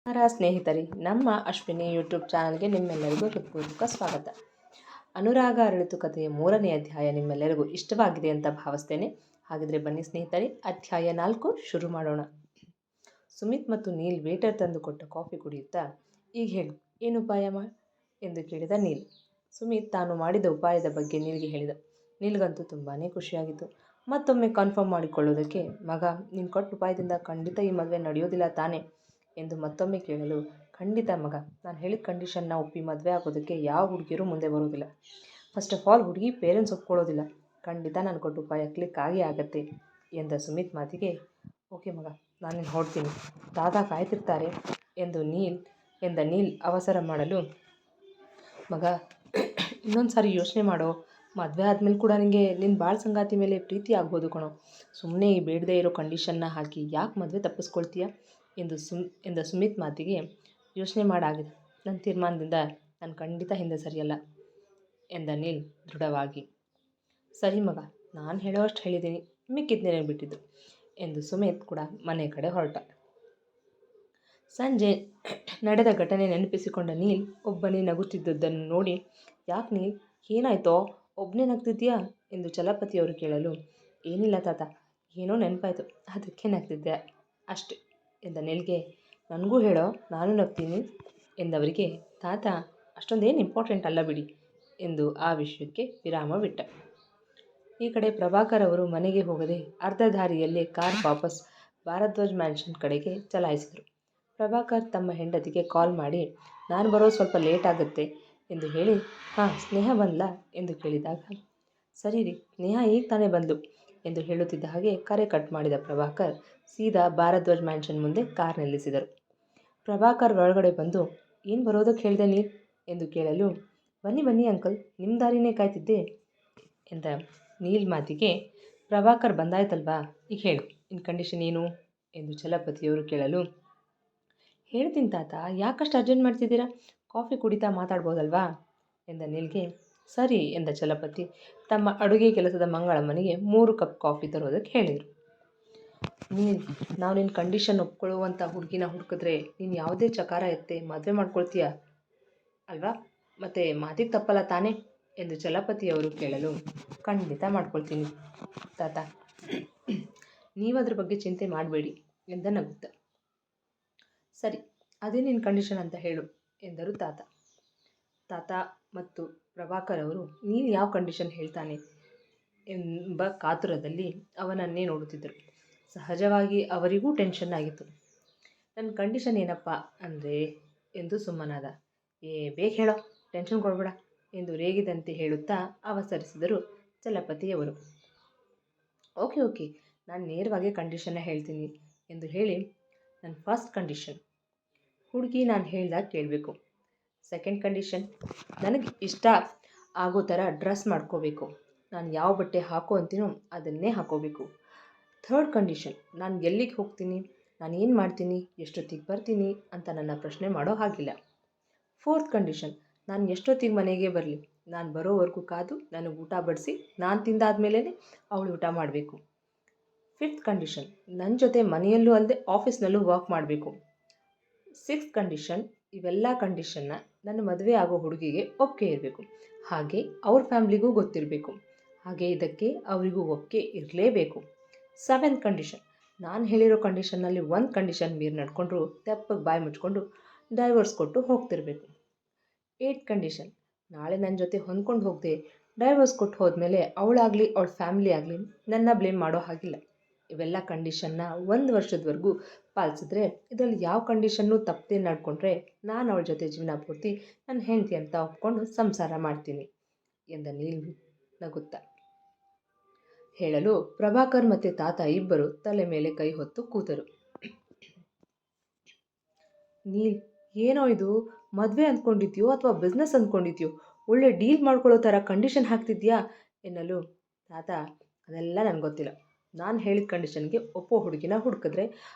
ನಮಸ್ಕಾರ ಸ್ನೇಹಿತರೆ, ನಮ್ಮ ಅಶ್ವಿನಿ ಯೂಟ್ಯೂಬ್ ಚಾನಲ್ಗೆ ನಿಮ್ಮೆಲ್ಲರಿಗೂ ಹೃತ್ಪೂರ್ವಕ ಸ್ವಾಗತ. ಅನುರಾಗ ಅರಳಿತು ಕಥೆಯ 3ನೇ ಅಧ್ಯಾಯ ನಿಮ್ಮೆಲ್ಲರಿಗೂ ಇಷ್ಟವಾಗಿದೆ ಅಂತ ಭಾವಿಸ್ತೇನೆ. ಹಾಗಿದ್ರೆ ಬನ್ನಿ ಸ್ನೇಹಿತರೆ, ಅಧ್ಯಾಯ 4 ಶುರು ಮಾಡೋಣ. ಸುಮಿತ್ ಮತ್ತು ನೀಲ್ ವೇಟರ್ ತಂದು ಕೊಟ್ಟ ಕಾಫಿ ಕುಡಿಯುತ್ತಾ, ಈಗ ಹೇಳು, ಏನು ಉಪಾಯ ಎಂದು ಕೇಳಿದ ನೀಲ್. ಸುಮಿತ್ ತಾನು ಮಾಡಿದ ಉಪಾಯದ ಬಗ್ಗೆ ನೀಲ್ಗೆ ಹೇಳಿದ. ನೀಲ್ಗಂತೂ ತುಂಬಾ ಖುಷಿಯಾಗಿತ್ತು. ಮತ್ತೊಮ್ಮೆ ಕನ್ಫರ್ಮ್ ಮಾಡಿಕೊಳ್ಳೋದಕ್ಕೆ, ಮಗ, ನೀನು ಕೊಟ್ಟ ಉಪಾಯದಿಂದ ಖಂಡಿತ ಈ ಮದುವೆ ನಡೆಯೋದಿಲ್ಲ ತಾನೇ ಎಂದು ಮತ್ತೊಮ್ಮೆ ಕೇಳಲು, ಖಂಡಿತ ಮಗ, ನಾನು ಹೇಳಿದ ಕಂಡೀಷನ್ನ ಒಪ್ಪಿ ಮದುವೆ ಆಗೋದಕ್ಕೆ ಯಾವ ಹುಡುಗಿಯರೂ ಮುಂದೆ ಬರೋದಿಲ್ಲ. ಫಸ್ಟ್ ಆಫ್ ಆಲ್ ಹುಡುಗಿ ಪೇರೆಂಟ್ಸ್ ಒಪ್ಕೊಳ್ಳೋದಿಲ್ಲ. ಖಂಡಿತ ನಾನು ಕೊಟ್ಟ ಉಪಾಯ ಕ್ಲಿಕ್ ಆಗೇ ಆಗತ್ತೆ ಎಂದ ಸುಮಿತ್ ಮಾತಿಗೆ, ಓಕೆ ಮಗ, ನಾನಿನ್ನು ಹೊರಡ್ತೀನಿ, ದಾದಾ ಕಾಯ್ತಿರ್ತಾರೆ ಎಂದ ನೀಲ್ ಅವಸರ ಮಾಡಲು, ಮಗ, ಇನ್ನೊಂದು ಸಾರಿ ಯೋಚನೆ ಮಾಡೋ, ಮದುವೆ ಆದಮೇಲೆ ಕೂಡ ನಿನ್ನ ಬಾಳ ಸಂಗಾತಿ ಮೇಲೆ ಪ್ರೀತಿ ಆಗ್ಬೋದು ಕಣೋ. ಸುಮ್ಮನೆ ಈ ಬೇಡದೇ ಇರೋ ಕಂಡೀಷನ್ನ ಹಾಕಿ ಯಾಕೆ ಮದುವೆ ತಪ್ಪಿಸ್ಕೊಳ್ತೀಯ ಎಂದ ಸುಮಿತ್ ಮಾತಿಗೆ, ಯೋಚನೆ ಮಾಡಾಗಿದೆ. ನನ್ನ ತೀರ್ಮಾನದಿಂದ ನಾನು ಖಂಡಿತ ಹಿಂದೆ ಸರಿಯಲ್ಲ ಎಂದ ನೀಲ್ ದೃಢವಾಗಿ. ಸರಿ ಮಗ, ನಾನು ಹೇಳೋಷ್ಟು ಹೇಳಿದ್ದೀನಿ, ಮಿಕ್ಕಿದ್ನೇನೆ ಬಿಟ್ಟಿದ್ದು ಎಂದು ಸುಮಿತ್ ಕೂಡ ಮನೆ ಕಡೆ ಹೊರಟ. ಸಂಜೆ ನಡೆದ ಘಟನೆ ನೆನಪಿಸಿಕೊಂಡ ನೀಲ್ ಒಬ್ಬನೇ ನಗುತ್ತಿದ್ದುದನ್ನು ನೋಡಿ, ಯಾಕೆ ನೀಲ್, ಏನಾಯ್ತೋ, ಒಬ್ಬನೇ ನಗ್ತಿದ್ಯಾ ಎಂದು ಚಲಪತಿಯವರು ಕೇಳಲು, ಏನಿಲ್ಲ ತಾತ, ಏನೋ ನೆನಪಾಯಿತು, ಅದಕ್ಕೆ ನಗ್ತಿದ್ದೆ ಅಷ್ಟೆ ಎಂದ ನೀಲ್ಗೆ, ನನಗೂ ಹೇಳೋ, ನಾನು ನಗ್ತೀನಿ ಎಂದವರಿಗೆ, ತಾತ, ಅಷ್ಟೊಂದೇನು ಇಂಪಾರ್ಟೆಂಟ್ ಅಲ್ಲ ಬಿಡಿ ಎಂದು ಆ ವಿಷಯಕ್ಕೆ ವಿರಾಮ ಬಿಟ್ಟ. ಈ ಕಡೆ ಪ್ರಭಾಕರ್ ಅವರು ಮನೆಗೆ ಹೋಗದೆ ಅರ್ಧ ದಾರಿಯಲ್ಲೇ ಕಾರ್ ವಾಪಸ್ ಭಾರದ್ವಾಜ್ ಮ್ಯಾನ್ಷನ್ ಕಡೆಗೆ ಚಲಾಯಿಸಿದರು. ಪ್ರಭಾಕರ್ ತಮ್ಮ ಹೆಂಡತಿಗೆ ಕಾಲ್ ಮಾಡಿ, ನಾನು ಬರೋದು ಸ್ವಲ್ಪ ಲೇಟ್ ಆಗುತ್ತೆ ಎಂದು ಹೇಳಿ, ಹಾಂ, ಸ್ನೇಹ ಬಂದ್ಲಾ ಎಂದು ಕೇಳಿದಾಗ, ಸರಿ ರೀ, ಸ್ನೇಹ ಈಗ ತಾನೇ ಬಂದು ಎಂದು ಹೇಳುತ್ತಿದ್ದ ಹಾಗೆ ಕರೆ ಕಟ್ ಮಾಡಿದ ಪ್ರಭಾಕರ್ ಸೀದಾ ಭಾರದ್ವಾಜ್ ಮ್ಯಾನ್ಷನ್ ಮುಂದೆ ಕಾರ್ ನಿಲ್ಲಿಸಿದರು. ಪ್ರಭಾಕರ್ ಒಳಗಡೆ ಬಂದು, ಏನು ಬರೋದಕ್ಕೆ ಹೇಳಿದೆ ನೀಲ್ ಎಂದು ಕೇಳಲು, ಬನ್ನಿ ಬನ್ನಿ ಅಂಕಲ್, ನಿಮ್ಮ ದಾರಿನೇ ಕಾಯ್ತಿದ್ದೆ ಎಂದ ನೀಲ್ ಮಾತಿಗೆ, ಪ್ರಭಾಕರ್ ಬಂದಾಯ್ತಲ್ವಾ, ಈಗ ಹೇಳು, ಇನ್ನು ಕಂಡೀಷನ್ ಏನು ಎಂದು ಚಲಪತಿಯವರು ಕೇಳಲು, ಹೇಳ್ತೀನಿ ತಾತ, ಯಾಕಷ್ಟು ಅರ್ಜೆಂಟ್ ಮಾಡ್ತಿದ್ದೀರಾ, ಕಾಫಿ ಕುಡಿತಾ ಮಾತಾಡ್ಬೋದಲ್ವಾ ಎಂದ ನೀಲ್ಗೆ, ಸರಿ ಎಂದ ಚಲಪತಿ ತಮ್ಮ ಅಡುಗೆ ಕೆಲಸದ ಮಂಗಳಮ್ಮನಿಗೆ 3 ಕಪ್ ಕಾಫಿ ತರೋದಕ್ಕೆ ಹೇಳಿದರು. ನೀಲ್, ನಾವು ನಿನ್ನ ಕಂಡೀಷನ್ ಒಪ್ಕೊಳ್ಳುವಂಥ ಹುಡುಗಿನ ಹುಡುಕಿದ್ರೆ ನೀನು ಯಾವುದೇ ಚಕಾರ ಎತ್ತೆ ಮದುವೆ ಮಾಡ್ಕೊಳ್ತೀಯ ಅಲ್ವಾ, ಮತ್ತು ಮಾತಿಗೆ ತಪ್ಪಲ್ಲ ತಾನೇ ಎಂದು ಚಲಪತಿಯವರು ಕೇಳಲು, ಖಂಡಿತ ಮಾಡ್ಕೊಳ್ತೀನಿ ತಾತ, ನೀವದ್ರ ಬಗ್ಗೆ ಚಿಂತೆ ಮಾಡಬೇಡಿ ಎಂದ ನಗುತ್ತ. ಸರಿ, ಅದೇ ನಿನ್ನ ಕಂಡೀಷನ್ ಅಂತ ಹೇಳು ಎಂದರು ತಾತ. ತಾತ ಮತ್ತು ಪ್ರಭಾಕರ್ ಅವರು ನೀನು ಯಾವ ಕಂಡೀಷನ್ ಹೇಳ್ತಾನೆ ಎಂಬ ಕಾತುರದಲ್ಲಿ ಅವನನ್ನೇ ನೋಡುತ್ತಿದ್ದರು. ಸಹಜವಾಗಿ ಅವರಿಗೂ ಟೆನ್ಷನ್ ಆಗಿತ್ತು. ನನ್ನ ಕಂಡೀಷನ್ ಏನಪ್ಪ ಅಂದರೆ ಎಂದು ಸುಮ್ಮನಾದ. ಬೇಗ ಹೇಳೋ, ಟೆನ್ಷನ್ ಕೊಡಬೇಡ ಎಂದು ರೇಗಿದಂತೆ ಹೇಳುತ್ತಾ ಅವಸರಿಸಿದರು ಚಲಪತಿಯವರು. ಓಕೆ, ನಾನು ನೇರವಾಗಿ ಕಂಡೀಷನ್ನ ಹೇಳ್ತೀನಿ ಎಂದು ಹೇಳಿ, ನನ್ನ ಫಸ್ಟ್ ಕಂಡೀಷನ್, ಹುಡುಗಿ ನಾನು ಹೇಳ್ದಾಗ ಕೇಳಬೇಕು. ಸೆಕೆಂಡ್ ಕಂಡೀಷನ್, ನನಗೆ ಇಷ್ಟ ಆಗೋ ಥರ ಡ್ರೆಸ್ ಮಾಡ್ಕೋಬೇಕು. ನಾನು ಯಾವ ಬಟ್ಟೆ ಹಾಕೋ ಅಂತೀನೋ ಅದನ್ನೇ ಹಾಕೋಬೇಕು. ಥರ್ಡ್ ಕಂಡೀಷನ್, ನಾನು ಎಲ್ಲಿಗೆ ಹೋಗ್ತೀನಿ, ನಾನು ಏನು ಮಾಡ್ತೀನಿ, ಎಷ್ಟೊತ್ತಿಗೆ ಬರ್ತೀನಿ ಅಂತ ನನ್ನ ಪ್ರಶ್ನೆ ಮಾಡೋ ಹಾಗಿಲ್ಲ. ಫೋರ್ತ್ ಕಂಡೀಷನ್, ನಾನು ಎಷ್ಟೊತ್ತಿಗೆ ಮನೆಗೆ ಬರಲಿ, ನಾನು ಬರೋವರೆಗೂ ಕಾದು ನನಗೆ ಊಟ ಬಡಿಸಿ ನಾನು ತಿಂದಾದ್ಮೇಲೆ ಅವಳು ಊಟ ಮಾಡಬೇಕು. ಫಿಫ್ತ್ ಕಂಡೀಷನ್, ನನ್ನ ಜೊತೆ ಮನೆಯಲ್ಲೂ ಅಲ್ಲದೆ ಆಫೀಸ್ನಲ್ಲೂ ವರ್ಕ್ ಮಾಡಬೇಕು. ಸಿಕ್ಸ್ತ್ ಕಂಡೀಷನ್, ಇವೆಲ್ಲ ಕಂಡೀಷನ್ನ ನನ್ನ ಮದುವೆ ಆಗೋ ಹುಡುಗಿಗೆ ಒಪ್ಪಿಗೆ ಇರಬೇಕು, ಹಾಗೆ ಅವ್ರ ಫ್ಯಾಮ್ಲಿಗೂ ಗೊತ್ತಿರಬೇಕು, ಹಾಗೆ ಇದಕ್ಕೆ ಅವರಿಗೂ ಒಪ್ಪಿಗೆ ಇರಲೇಬೇಕು. ಸೆವೆಂತ್ ಕಂಡೀಷನ್, ನಾನು ಹೇಳಿರೋ ಕಂಡೀಷನ್ನಲ್ಲಿ ಒಂದು ಕಂಡೀಷನ್ ಮೀರಿ ನಡ್ಕೊಂಡ್ರು ತೆಪ್ಪಗೆ ಬಾಯಿ ಮುಚ್ಕೊಂಡು ಡೈವರ್ಸ್ ಕೊಟ್ಟು ಹೋಗ್ತಿರ್ಬೇಕು. ಏಯ್ಟ್ ಕಂಡೀಷನ್, ನಾಳೆ ನನ್ನ ಜೊತೆ ಹೊಂದ್ಕೊಂಡು ಹೋಗದೆ ಡೈವರ್ಸ್ ಕೊಟ್ಟು ಹೋದ್ಮೇಲೆ ಅವಳಾಗಲಿ ಅವಳ ಫ್ಯಾಮಿಲಿ ಆಗಲಿ ನನ್ನ ಬ್ಲೇಮ್ ಮಾಡೋ ಹಾಗಿಲ್ಲ. ಇವೆಲ್ಲ ಕಂಡೀಷನ್ನ 1 ವರ್ಷದವರೆಗೂ ಪಾಲಿಸಿದ್ರೆ, ಇದರಲ್ಲಿ ಯಾವ ಕಂಡೀಷನ್ನು ತಪ್ಪದೆ ನಡ್ಕೊಂಡ್ರೆ ನಾನು ಅವಳ ಜೊತೆ ಜೀವನ ಪೂರ್ತಿ ನನ್ನ ಹೆಂಡತಿ ಅಂತ ಒಪ್ಕೊಂಡು ಸಂಸಾರ ಮಾಡ್ತೀನಿ ಎಂದ ನೀಲ್ ನಗುತ್ತ ಹೇಳಲು, ಪ್ರಭಾಕರ್ ಮತ್ತು ತಾತ ಇಬ್ಬರು ತಲೆ ಮೇಲೆ ಕೈ ಹೊತ್ತು ಕೂತರು. ನೀಲ್, ಏನೋ ಇದು, ಮದುವೆ ಅಂದ್ಕೊಂಡಿದ್ಯೋ ಅಥವಾ ಬಿಸ್ನೆಸ್ ಅಂದ್ಕೊಂಡಿದ್ಯೋ, ಒಳ್ಳೆ ಡೀಲ್ ಮಾಡ್ಕೊಳ್ಳೋ ಥರ ಕಂಡೀಷನ್ ಹಾಕ್ತಿದ್ಯಾ ಎನ್ನಲು, ತಾತ, ಅದೆಲ್ಲ ನನಗೆ ಗೊತ್ತಿಲ್ಲ. ನಾನು ಹೇಳಿದ ಕಂಡೀಷನ್ಗೆ ಒಪ್ಪೋ ಹುಡುಗಿನ ಹುಡುಕಿದ್ರೆ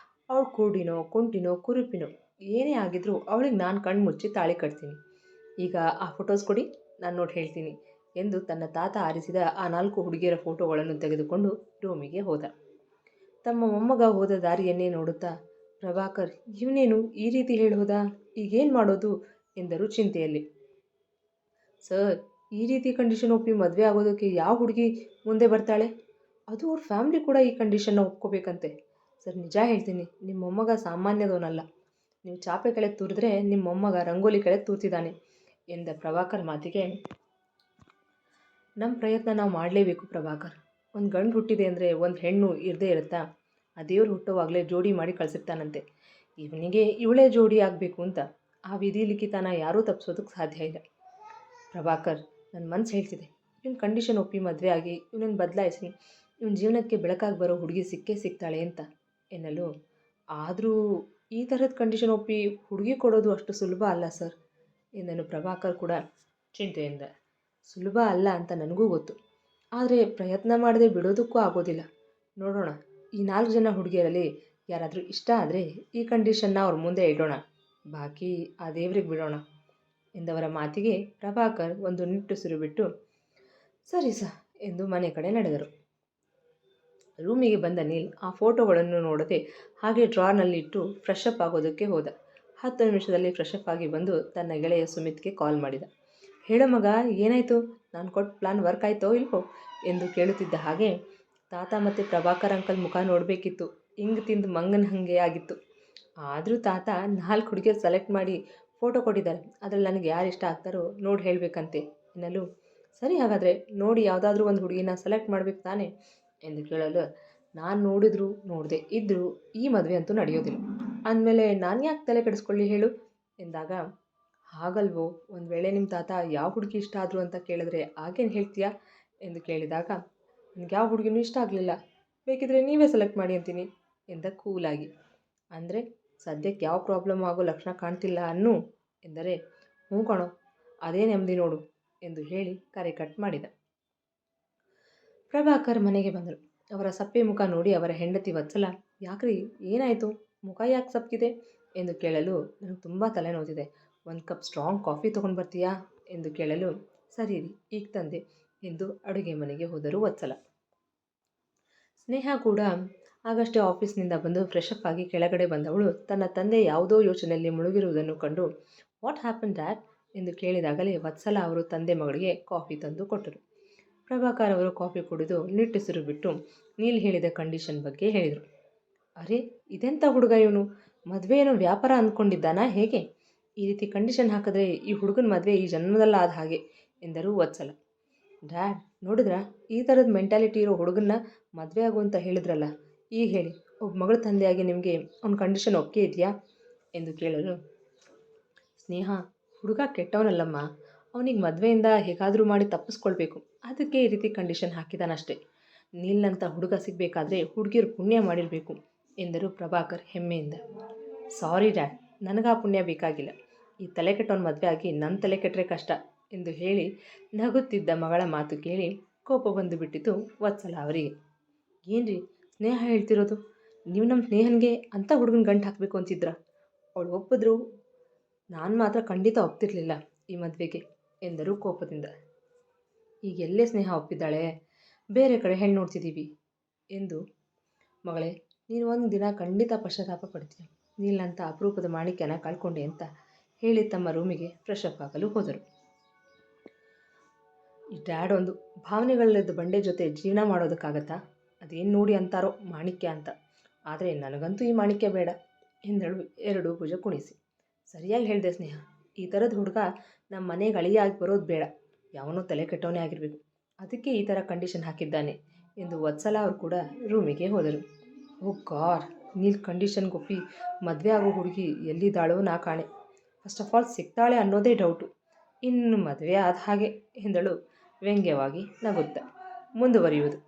ಅವಳು ಕುರುಡಿನೋ ಕುಂಟಿನೋ ಕುರುಪಿನೋ ಏನೇ ಆಗಿದ್ರೂ ಅವಳಿಗೆ ನಾನು ಕಣ್ಣು ಮುಚ್ಚಿ ತಾಳಿ ಕಟ್ತೀನಿ. ಈಗ ಆ ಫೋಟೋಸ್ ಕೊಡಿ, ನಾನು ನೋಡಿ ಹೇಳ್ತೀನಿ ಎಂದು ತನ್ನ ತಾತ ಆರಿಸಿದ ಆ 4 ಹುಡುಗಿಯರ ಫೋಟೋಗಳನ್ನು ತೆಗೆದುಕೊಂಡು ರೂಮಿಗೆ ಹೋದ. ತಮ್ಮ ಮೊಮ್ಮಗ ಹೋದ ದಾರಿಯನ್ನೇ ನೋಡುತ್ತಾ ಪ್ರಭಾಕರ್ ಇವನೇನು ಈ ರೀತಿ ಹೇಳೋದಾ, ಈಗೇನು ಮಾಡೋದು ಎಂದರು ಚಿಂತೆಯಲ್ಲಿ. ಸರ್, ಈ ರೀತಿ ಕಂಡೀಷನ್ ಒಪ್ಪಿ ಮದುವೆ ಆಗೋದಕ್ಕೆ ಯಾವ ಹುಡುಗಿ ಮುಂದೆ ಬರ್ತಾಳೆ? ಅದು ಅವ್ರ ಫ್ಯಾಮ್ಲಿ ಕೂಡ ಈ ಕಂಡೀಷನ್ನ ಒಪ್ಕೋಬೇಕಂತೆ. ಸರ್, ನಿಜ ಹೇಳ್ತೀನಿ, ನಿಮ್ಮ ಮೊಮ್ಮಗ ಸಾಮಾನ್ಯದವನಲ್ಲ. ನೀವು ಚಾಪೆ ಕೆಳಗೆ ತೂರಿದ್ರೆ ನಿಮ್ಮ ಮೊಮ್ಮಗ ರಂಗೋಲಿ ಕೆಳಗೆ ತೂರ್ತಿದ್ದಾನೆ ಎಂದ ಪ್ರಭಾಕರ್ ಮಾತಿಗೆ, ನಮ್ಮ ಪ್ರಯತ್ನ ನಾವು ಮಾಡಲೇಬೇಕು ಪ್ರಭಾಕರ್. ಒಂದು ಗಂಡು ಹುಟ್ಟಿದೆ ಅಂದರೆ ಒಂದು ಹೆಣ್ಣು ಇರದೇ ಇರುತ್ತಾ? ಆ ದೇವ್ರು ಹುಟ್ಟುವಾಗಲೇ ಜೋಡಿ ಮಾಡಿ ಕಳಿಸಿರ್ತಾನಂತೆ. ಇವನಿಗೆ ಇವಳೇ ಜೋಡಿ ಆಗಬೇಕು ಅಂತ. ಆ ವಿಧಿ ಲಿಖಿತನ ಯಾರೂ ತಪ್ಪಿಸೋದಕ್ಕೆ ಸಾಧ್ಯ ಇಲ್ಲ. ಪ್ರಭಾಕರ್, ನನ್ನ ಮನಸ್ಸು ಹೇಳ್ತಿದೆ, ಇವನ ಕಂಡೀಷನ್ ಒಪ್ಪಿ ಮದುವೆ ಆಗಿ ಇವನನ್ನು ಬದಲಾಯಿಸಿ ಇವನ ಜೀವನಕ್ಕೆ ಬೆಳಕಾಗಿ ಬರೋ ಹುಡುಗಿ ಸಿಕ್ಕೇ ಸಿಗ್ತಾಳೆ ಅಂತ ಎನ್ನಲು, ಆದರೂ ಈ ಥರದ ಕಂಡೀಷನ್ ಒಪ್ಪಿ ಹುಡುಗಿ ಕೊಡೋದು ಅಷ್ಟು ಸುಲಭ ಅಲ್ಲ ಸರ್ ಎಂದನು ಪ್ರಭಾಕರ್ ಕೂಡ ಚಿಂತೆಯಿಂದ. ಸುಲಭ ಅಲ್ಲ ಅಂತ ನನಗೂ ಗೊತ್ತು, ಆದರೆ ಪ್ರಯತ್ನ ಮಾಡದೆ ಬಿಡೋದಕ್ಕೂ ಆಗೋದಿಲ್ಲ. ನೋಡೋಣ, ಈ 4 ಜನ ಹುಡುಗಿಯರಲ್ಲಿ ಯಾರಾದರೂ ಇಷ್ಟ ಆದರೆ ಈ ಕಂಡೀಷನ್ನ ಅವ್ರ ಮುಂದೆ ಇಡೋಣ, ಬಾಕಿ ಆ ದೇವ್ರಿಗೆ ಬಿಡೋಣ ಎಂದವರ ಮಾತಿಗೆ ಪ್ರಭಾಕರ್ ಒಂದು ನಿಟ್ಟುಸಿರು ಬಿಟ್ಟು ಸರಿ ಎಂದು ಮನೆ ಕಡೆ ನಡೆದರು. ರೂಮಿಗೆ ಬಂದ ನೀಲ್ ಆ ಫೋಟೋಗಳನ್ನು ನೋಡದೆ ಹಾಗೆ ಡ್ರಾರ್ನಲ್ಲಿಟ್ಟು ಫ್ರೆಶ್ ಅಪ್ ಆಗೋದಕ್ಕೆ ಹೋದ. 10 ನಿಮಿಷದಲ್ಲಿ ಫ್ರೆಶ್ ಅಪ್ ಆಗಿ ಬಂದು ತನ್ನ ಗೆಳೆಯ ಸುಮಿತ್ಗೆ ಕಾಲ್ ಮಾಡಿದ. ಹೇಳೋ ಮಗ, ಏನಾಯಿತು? ನಾನು ಕೊಟ್ಟ ಪ್ಲಾನ್ ವರ್ಕ್ ಆಯಿತೋ ಇಲ್ವೋ ಎಂದು ಕೇಳುತ್ತಿದ್ದ ಹಾಗೆ ತಾತ ಮತ್ತು ಪ್ರಭಾಕರ್ ಅಂಕಲ್ ಮುಖ ನೋಡಬೇಕಿತ್ತು. ಹಿಂಗೆ ತಿಂದು ಮಂಗನ ಹಾಗೆ ಆಗಿತ್ತು. ಆದರೂ ತಾತ 4 ಹುಡುಗಿಯರು ಸೆಲೆಕ್ಟ್ ಮಾಡಿ ಫೋಟೋ ಕೊಟ್ಟಿದ್ದಾರೆ, ಅದರಲ್ಲಿ ನನಗೆ ಯಾರು ಇಷ್ಟ ಆಗ್ತಾರೋ ನೋಡಿ ಹೇಳಬೇಕಂತೆ ಎನ್ನಲು, ಸರಿ ಹಾಗಾದರೆ ನೋಡಿ ಯಾವುದಾದ್ರೂ ಒಂದು ಹುಡುಗಿನ ಸೆಲೆಕ್ಟ್ ಮಾಡಬೇಕು ತಾನೆ ಎಂದು ಕೇಳಲು, ನಾನು ನೋಡದೆ ಇದ್ದರೂ ಈ ಮದುವೆ ಅಂತೂ ನಡೆಯೋದಿಲ್ಲ, ಅಂದಮೇಲೆ ನಾನು ಯಾಕೆ ತಲೆ ಕೆಡಿಸ್ಕೊಳ್ಳಿ ಹೇಳು ಎಂದಾಗ, ಹಾಗಲ್ವೋ, ಒಂದು ವೇಳೆ ನಿಮ್ಮ ತಾತ ಯಾವ ಹುಡುಗಿ ಇಷ್ಟ ಆದರು ಅಂತ ಕೇಳಿದ್ರೆ ಆಗೇನು ಹೇಳ್ತೀಯಾ ಎಂದು ಕೇಳಿದಾಗ, ನನಗೆ ಯಾವ ಹುಡುಗಿನೂ ಇಷ್ಟ ಆಗಲಿಲ್ಲ, ಬೇಕಿದ್ರೆ ನೀವೇ ಸೆಲೆಕ್ಟ್ ಮಾಡಿ ಅಂತೀನಿ ಎಂದ ಕೂಲಾಗಿ. ಅಂದರೆ ಸದ್ಯಕ್ಕೆ ಯಾವ ಪ್ರಾಬ್ಲಮ್ ಆಗೋ ಲಕ್ಷಣ ಕಾಣ್ತಿಲ್ಲ ಅನ್ನು ಎಂದರೆ, ಹ್ಞೂ ಕಣೋ, ಅದೇ ನೆಮ್ಮದಿ ನೋಡು ಎಂದು ಹೇಳಿ ಕರೆ ಕಟ್ ಮಾಡಿದ. ಪ್ರಭಾಕರ್ ಮನೆಗೆ ಬಂದರು. ಅವರ ಸಪ್ಪೆ ಮುಖ ನೋಡಿ ಅವರ ಹೆಂಡತಿ ವತ್ಸಲ, ಯಾಕ್ರಿ ಏನಾಯಿತು, ಮುಖ ಯಾಕೆ ಸಪ್ಪಗಿದೆ ಎಂದು ಕೇಳಲು, ನನಗೆ ತುಂಬ ತಲೆನೋತಿದೆ, ಒಂದು ಕಪ್ ಸ್ಟ್ರಾಂಗ್ ಕಾಫಿ ತೊಗೊಂಡು ಬರ್ತೀಯಾ ಎಂದು ಕೇಳಲು, ಸರಿ ರೀ ಈಗ ತಂದೆ ಎಂದು ಅಡುಗೆ ಮನೆಗೆ ಹೋದರು ವತ್ಸಲ. ಸ್ನೇಹ ಕೂಡ ಆಗಷ್ಟೇ ಆಫೀಸ್ನಿಂದ ಬಂದು ಫ್ರೆಶ್ ಅಪ್ ಆಗಿ ಕೆಳಗಡೆ ಬಂದವಳು ತನ್ನ ತಂದೆ ಯಾವುದೋ ಯೋಚನೆಯಲ್ಲಿ ಮುಳುಗಿರುವುದನ್ನು ಕಂಡು, ವಾಟ್ ಹ್ಯಾಪನ್ ಡ್ಯಾಡ್ ಎಂದು ಕೇಳಿದಾಗಲೇ ವತ್ಸಲ ಅವರು ತಂದೆ ಮಗಳಿಗೆ ಕಾಫಿ ತಂದು ಕೊಟ್ಟರು. ಪ್ರಭಾಕರ್ ಅವರು ಕಾಫಿ ಕುಡಿದು ನಿಟ್ಟುಸಿರು ಬಿಟ್ಟು ನೀಲ್ ಹೇಳಿದ ಕಂಡೀಷನ್ ಬಗ್ಗೆ ಹೇಳಿದರು. ಅರೆ, ಇದೆಂಥ ಹುಡುಗ ಇವನು, ಮದುವೆ ಏನೋ ವ್ಯಾಪಾರ ಅಂದ್ಕೊಂಡಿದ್ದಾನಾ ಹೇಗೆ? ಈ ರೀತಿ ಕಂಡೀಷನ್ ಹಾಕಿದ್ರೆ ಈ ಹುಡುಗನ ಮದುವೆ ಈ ಜನ್ಮದಲ್ಲ ಆದ ಹಾಗೆ ಎಂದರು ವತ್ಸಲ. ಡ್ಯಾಡ್, ನೋಡಿದ್ರಾ, ಈ ಥರದ ಮೆಂಟ್ಯಾಲಿಟಿ ಇರೋ ಹುಡುಗನ್ನ ಮದುವೆ ಆಗು ಅಂತ ಹೇಳಿದ್ರಲ್ಲ, ಈಗ ಹೇಳಿ, ಒಬ್ಬ ಮಗಳ ತಂದೆಯಾಗಿ ನಿಮಗೆ ಅವ್ನ ಕಂಡೀಷನ್ ಒಪ್ಪಿಗೆ ಇದೆಯಾ ಎಂದು ಕೇಳಲು, ಸ್ನೇಹ, ಹುಡುಗ ಕೆಟ್ಟವನಲ್ಲಮ್ಮ, ಅವನಿಗೆ ಮದುವೆಯಿಂದ ಹೇಗಾದರೂ ಮಾಡಿ ತಪ್ಪಿಸ್ಕೊಳ್ಬೇಕು, ಅದಕ್ಕೆ ಈ ರೀತಿ ಕಂಡೀಷನ್ ಹಾಕಿದಾನಷ್ಟೇ. ನೀಲ್ನಂಥ ಹುಡುಗ ಸಿಗಬೇಕಾದ್ರೆ ಹುಡುಗಿಯರು ಪುಣ್ಯ ಮಾಡಿರಬೇಕು ಎಂದರು ಪ್ರಭಾಕರ್ ಹೆಮ್ಮೆಯಿಂದ. ಸಾರಿ ಡ್ಯಾಡ್, ನನಗೆ ಆ ಪುಣ್ಯ ಬೇಕಾಗಿಲ್ಲ, ಈ ತಲೆ ಕೆಟ್ಟವನ ಮದುವೆ ಆಗಿ ನನ್ನ ತಲೆ ಕೆಟ್ಟರೆ ಕಷ್ಟ ಎಂದು ಹೇಳಿ ನಗುತ್ತಿದ್ದ ಮಗಳ ಮಾತು ಕೇಳಿ ಕೋಪ ಬಂದು ಬಿಟ್ಟಿತು ವತ್ಸಲ ಅವರಿಗೆ. ಏನ್ರಿ ಸ್ನೇಹ ಹೇಳ್ತಿರೋದು, ನೀವು ನಮ್ಮ ಸ್ನೇಹನಿಗೆ ಅಂಥ ಹುಡುಗನ ಗಂಟು ಹಾಕಬೇಕು ಅಂತಿದ್ರ? ಅವಳು ಒಪ್ಪಿದ್ರು, ನಾನು ಮಾತ್ರ ಖಂಡಿತ ಒಪ್ತಿರ್ಲಿಲ್ಲ ಈ ಮದುವೆಗೆ ಎಂದರು ಕೋಪದಿಂದ. ಈಗ ಎಲ್ಲೇ ಸ್ನೇಹ ಒಪ್ಪಿದ್ದಾಳೆ, ಬೇರೆ ಕಡೆ ಹೆಣ್ಣು ನೋಡ್ತಿದ್ದೀವಿ ಎಂದು. ಮಗಳೇ, ನೀನು ಒಂದು ದಿನ ಖಂಡಿತ ಪಶ್ಚಾತ್ತಾಪ ಪಡ್ತೀಯ, ನೀನಂಥ ಅಪರೂಪದ ಮಾಣಿಕ್ಯನ ಕಳ್ಕೊಂಡೆ ಅಂತ ಹೇಳಿ ತಮ್ಮ ರೂಮಿಗೆ ಫ್ರೆಶ್ ಅಪ್ ಆಗಲು ಹೋದರು. ಈ ಡ್ಯಾಡ್ ಒಂದು ಭಾವನೆಗಳಲ್ಲಿದ್ದ ಬಂಡೆ ಜೊತೆ ಜೀವನ ಮಾಡೋದಕ್ಕಾಗತ್ತಾ? ಅದೇನು ನೋಡಿ ಅಂತಾರೋ ಮಾಣಿಕ್ಯ ಅಂತ, ಆದರೆ ನನಗಂತೂ ಈ ಮಾಣಿಕ್ಯ ಬೇಡ ಎಂದಳು 2 ಭುಜ ಕುಣಿಸಿ. ಸರಿಯಾಗಿ ಹೇಳಿದೆ ಸ್ನೇಹ, ಈ ಥರದ ಹುಡುಗ ನಮ್ಮ ಮನೆಗೆ ಅಳಿಯಾಗಿ ಬರೋದು ಬೇಡ, ಯಾವನೋ ತಲೆ ಕೆಟ್ಟವನೇ ಆಗಿರಬೇಕು, ಅದಕ್ಕೆ ಈ ಥರ ಕಂಡೀಷನ್ ಹಾಕಿದ್ದಾನೆ ಎಂದು ವತ್ಸಲ ಅವರು ಕೂಡ ರೂಮಿಗೆ ಹೋದರು. ಓ ಗಾಡ್, ನೀಲ್ ಕಂಡೀಷನ್ಗೆ ಒಪ್ಪಿ ಮದುವೆ ಆಗೋ ಹುಡುಗಿ ಎಲ್ಲಿದ್ದಾಳೋ ನಾ ಕಾಣೆ, ಫಸ್ಟ್ ಆಫ್ ಆಲ್ ಸಿಗ್ತಾಳೆ ಅನ್ನೋದೇ ಡೌಟು, ಇನ್ನು ಮದುವೆ ಆದ ಹಾಗೆ ಎಂದಳು ವ್ಯಂಗ್ಯವಾಗಿ ನಗುತ್ತಾ. ಮುಂದುವರಿಯುವುದು.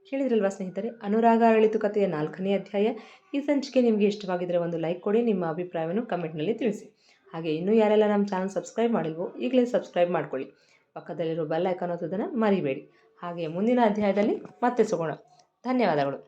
ಕೇಳಿದ್ರಲ್ವಾ ಸ್ನೇಹಿತರೆ, ಅನುರಾಗ ಅರಳಿತು ಕಥೆಯ 4ನೇ ಅಧ್ಯಾಯ. ಈ ಸಂಚಿಕೆ ನಿಮಗೆ ಇಷ್ಟವಾಗಿದ್ದರೆ ಒಂದು ಲೈಕ್ ಕೊಡಿ, ನಿಮ್ಮ ಅಭಿಪ್ರಾಯವನ್ನು ಕಮೆಂಟ್ನಲ್ಲಿ ತಿಳಿಸಿ. ಹಾಗೆ ಇನ್ನೂ ಯಾರೆಲ್ಲ ನಮ್ಮ ಚಾನಲ್ ಸಬ್ಸ್ಕ್ರೈಬ್ ಮಾಡಿಲ್ವೋ ಈಗಲೇ ಸಬ್ಸ್ಕ್ರೈಬ್ ಮಾಡ್ಕೊಳ್ಳಿ, ಪಕ್ಕದಲ್ಲಿರೋ ಬೆಲ್ ಐಕಾನ್ ಒತ್ತೋದನ್ನು ಮರಿಬೇಡಿ. ಹಾಗೆ ಮುಂದಿನ ಅಧ್ಯಾಯದಲ್ಲಿ ಮತ್ತೆ ಸಿಗೋಣ. ಧನ್ಯವಾದಗಳು.